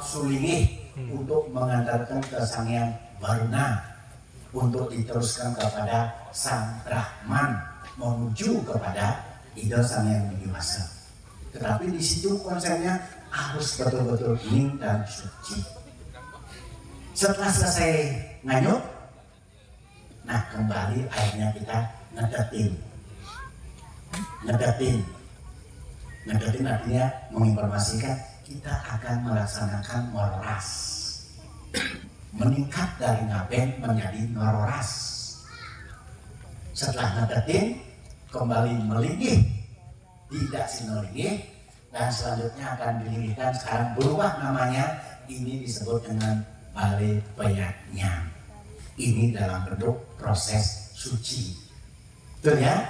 Sulingih untuk mengantarkan ke Sang Hyang Baruna untuk diteruskan kepada Sang Brahman menuju kepada ide Sang Hyang Widiwasa. Tetapi di situ konsepnya harus betul-betul hening dan suci. Setelah selesai nganyut, nah kembali akhirnya kita ngedetin. Ngedetin artinya menginformasikan kita akan melaksanakan ngororas, meningkat dari ngaben menjadi ngororas. Setelah ngedetin, kembali melingih, tidak sinolingih, dan selanjutnya akan dilingihkan. Sekarang berubah namanya, ini disebut dengan Bale Peyatnya. Ini dalam bentuk proses suci, betul ya?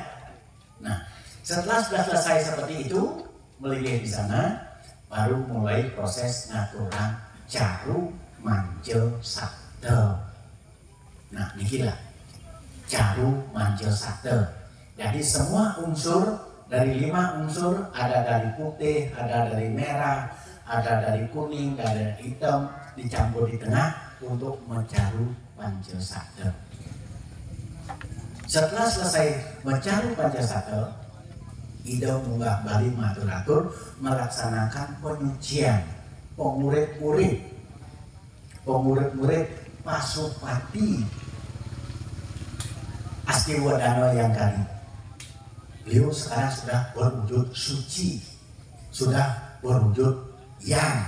Nah, setelah sudah selesai seperti itu, melingih di sana, baru mulai proses ngaturang caru manjel sakte. Nah, inilah caru manjel sakte. Jadi semua unsur dari 5 unsur, ada dari putih, ada dari merah, ada dari kuning, ada dari hitam, dicampur di tengah untuk mencaru manjel sakte. Setelah selesai mencaru manjel sakte, ide munggah bali matur-atur melaksanakan penyucian pemurid-murid Pasupati Astiwadana yang kali. Beliau sekarang sudah berwujud suci, sudah berwujud yang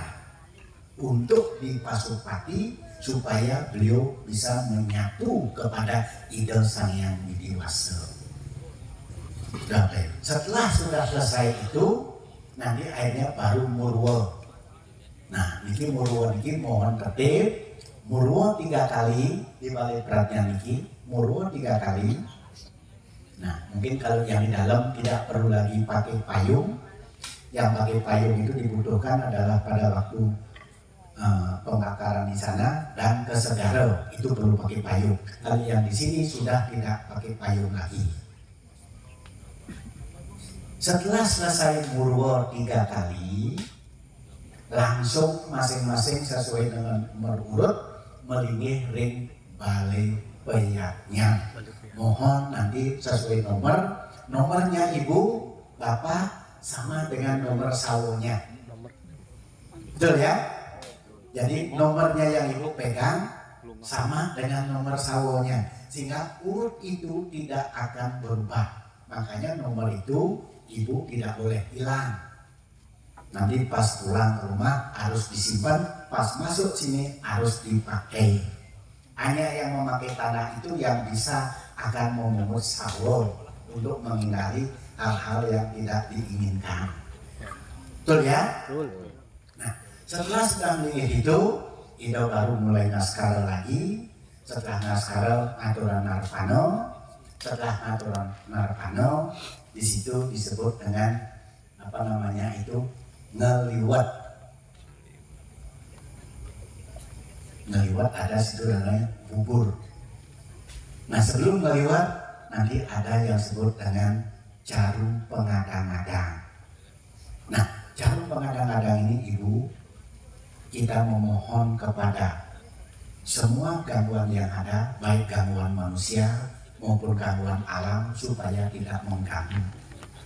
untuk di Pasupati supaya beliau bisa menyatu kepada ide Sang Hyang Widiwasa. Setelah sudah selesai itu, nanti akhirnya baru murwa. Nah, niki murwa niki mohon tertib. Murwa 3 kali di balik beratnya niki, murwa 3 kali. Nah, mungkin kalau yang di dalam tidak perlu lagi pakai payung. Yang pakai payung itu dibutuhkan adalah pada waktu pembakaran di sana dan ke Segara, itu perlu pakai payung. Kalau yang di sini sudah tidak pakai payung lagi. Setelah selesai murwa 3 kali, langsung masing-masing sesuai dengan nomor urut melingih ring Bale Peyatnya. Mohon nanti sesuai nomornya ibu, bapak sama dengan nomor sawonya. Betul ya? Jadi nomornya yang ibu pegang sama dengan nomor sawonya, sehingga urut itu tidak akan berubah. Makanya nomor itu ibu tidak boleh hilang. Nanti pas pulang ke rumah harus disimpan, pas masuk sini harus dipakai. Hanya yang memakai tanah itu yang bisa akan memungut sawo untuk menghindari hal-hal yang tidak diinginkan. Betul ya? Nah, setelah sudah melingih itu, ide baru mulai naskara lagi. Setelah naskara aturan narpano. Setelah aturan narpano, di situ disebut dengan apa namanya itu ngeliwat. Ngeliwat ada situ namanya bubur. Nah, sebelum ngeliwat nanti ada yang disebut dengan caru pengadang-adang. Nah, caru pengadang-adang ini ibu, kita memohon kepada semua gangguan yang ada, baik gangguan manusia maupun gangguan alam, supaya tidak mengganggu.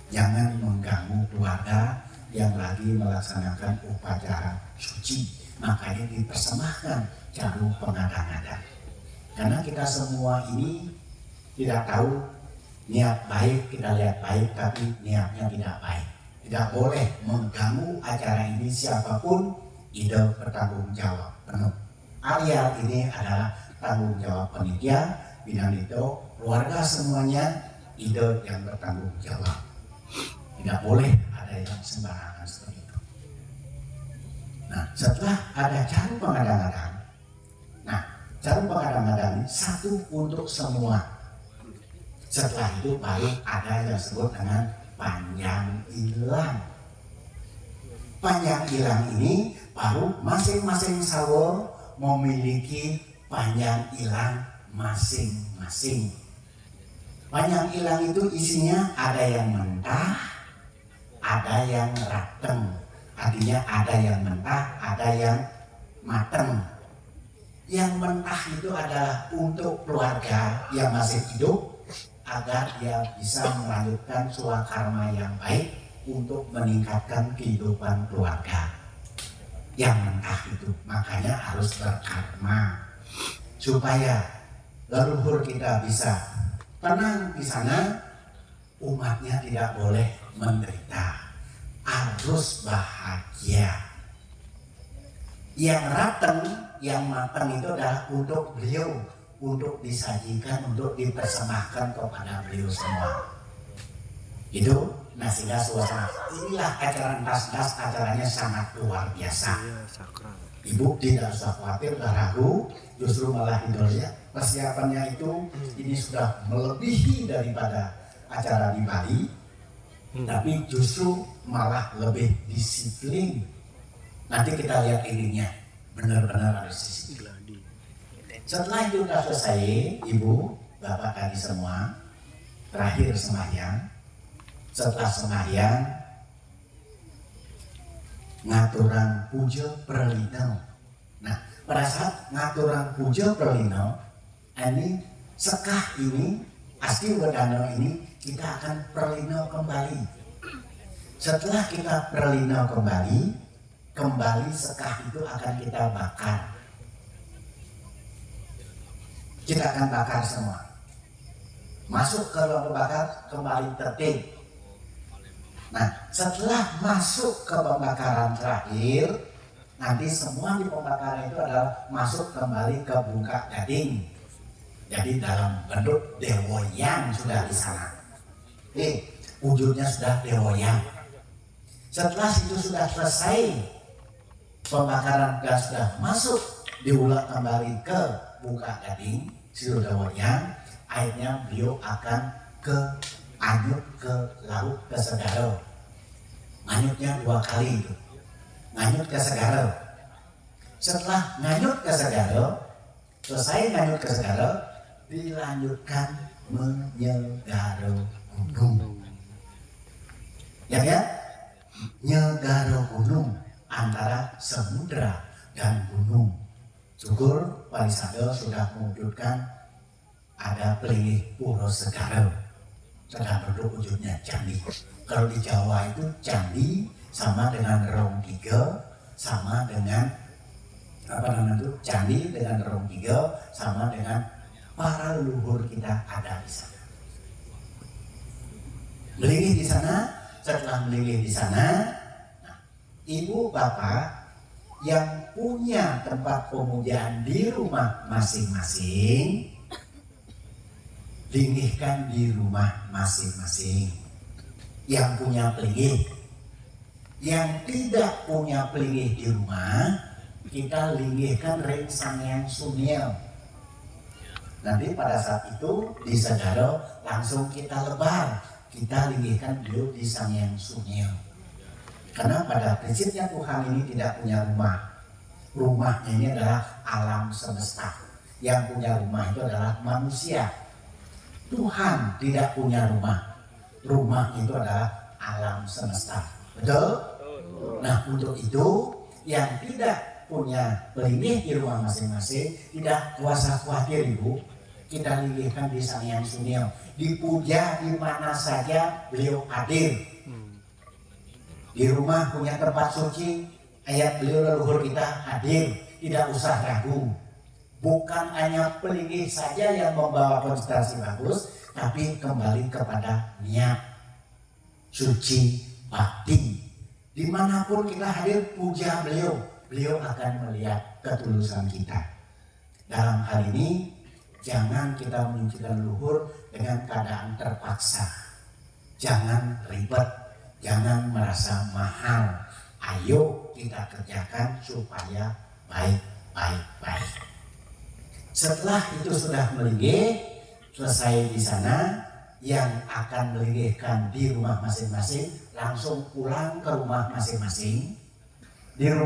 Jangan mengganggu keluarga yang lagi melaksanakan upacara suci. Makanya dipersembahkan caru pengadang-adang. Karena kita semua ini tidak tahu niat baik, kita lihat baik tapi niatnya tidak baik. Tidak boleh mengganggu acara ini siapapun, ide bertanggung jawab penuh. Area ini adalah tanggung jawab panitia, bidang itu, keluarga semuanya, ide yang bertanggung jawab. Tidak boleh ada yang sembarangan seperti itu. Nah, setelah ada caru pengadang-adang, nah, caru pengadang-adang ini satu untuk semua. Setelah itu baru ada yang disebut dengan panjang ilang. Panjang ilang ini baru masing-masing sawo memiliki panjang ilang masing-masing. Panjang ilang itu isinya ada yang mentah, ada yang rateng, Artinya ada yang mentah, ada yang matang. Yang mentah itu adalah untuk keluarga yang masih hidup, agar dia bisa melanjutkan swakarma yang baik untuk meningkatkan kehidupan keluarga. Yang mentah itu makanya harus berkarma supaya leluhur kita bisa tenang di sana, umatnya tidak boleh menderita, harus bahagia. Yang rateng, yang matang itu adalah untuk beliau, untuk disajikan, untuk dipersembahkan kepada beliau semua. Itu sehingga suasana inilah acara tas acaranya sangat luar biasa. Ibu tidak usah khawatir, tidak ragu, justru malah Indonesia persiapannya itu ini sudah melebihi daripada acara di Bali, tapi justru malah lebih disiplin. Nanti kita lihat ininya, benar-benar harus disiplin. Setelah itu sudah selesai, Ibu, Bapak tadi semua, terakhir sembahyang. Setelah sembahyang, ngaturan puja pralino. Nah, pada saat ngaturan puja pralino, ini sekah ini, asti wedano ini, kita akan pralino kembali. Setelah kita pralino kembali sekah itu akan kita bakar. Kita akan bakar semua. Masuk ke ruang bakar, kembali tertib. Nah, setelah masuk ke pembakaran terakhir, nanti semua di pembakaran itu adalah masuk kembali ke bungkak gading. Jadi dalam bentuk dewoyang sudah di sana. Wujudnya sudah dewoyang. Setelah itu sudah selesai, pembakaran gas sudah masuk, diulang kembali ke bungkak gading, siru dewoyang, akhirnya beliau akan anyut ke laut ke Segaro. Nganyutnya 2 kali itu. Nganyut ke Segaro. Setelah nganyut ke Segaro, selesai nganyut ke Segaro, dilanjutkan menyegaro gunung. Ya, nyegaro gunung antara samudra dan gunung. Syukur Walisado sudah mewujudkan ada pelingih Puro Segaro. Sedang bentuk wujudnya candi. Kalau di Jawa itu candi sama dengan Rong Tiga, sama dengan candi dengan Rong Tiga, sama dengan para leluhur kita ada di sana. Melingih di sana, setelah melingih di sana, ibu bapak yang punya tempat pemujaan di rumah masing-masing, linggihkan di rumah masing-masing. Yang punya pelingih, yang tidak punya pelingih di rumah, kita linggihkan ring Sanghyang Sunyil. Nanti pada saat itu di Segaro langsung kita lebar, kita linggihkan beliau di Sanghyang Sunyil. Karena pada prinsipnya Tuhan ini tidak punya rumah. Rumahnya ini adalah alam semesta. Yang punya rumah itu adalah manusia. Tuhan tidak punya rumah. Rumah itu adalah alam semesta. Betul? Nah, untuk itu yang tidak punya pelingih di rumah masing-masing tidak kuasa khawatir, Ibu. Kita linggihkan di Sanghyang Sunyil. Dipuja di mana saja beliau hadir. Di rumah punya tempat suci, ayat beliau leluhur kita hadir, tidak usah ragu. Bukan hanya pelingih saja yang membawa konsentrasi bagus, tapi kembali kepada niat suci bakti. Dimanapun kita hadir puja beliau, beliau akan melihat ketulusan kita. Dalam hal ini jangan kita menunjukkan leluhur dengan keadaan terpaksa. Jangan ribet, jangan merasa mahal. Ayo kita kerjakan supaya baik-baik. Setelah itu sudah melinggih, selesai di sana, yang akan melinggihkan di rumah masing-masing langsung pulang ke rumah masing-masing. Di rumah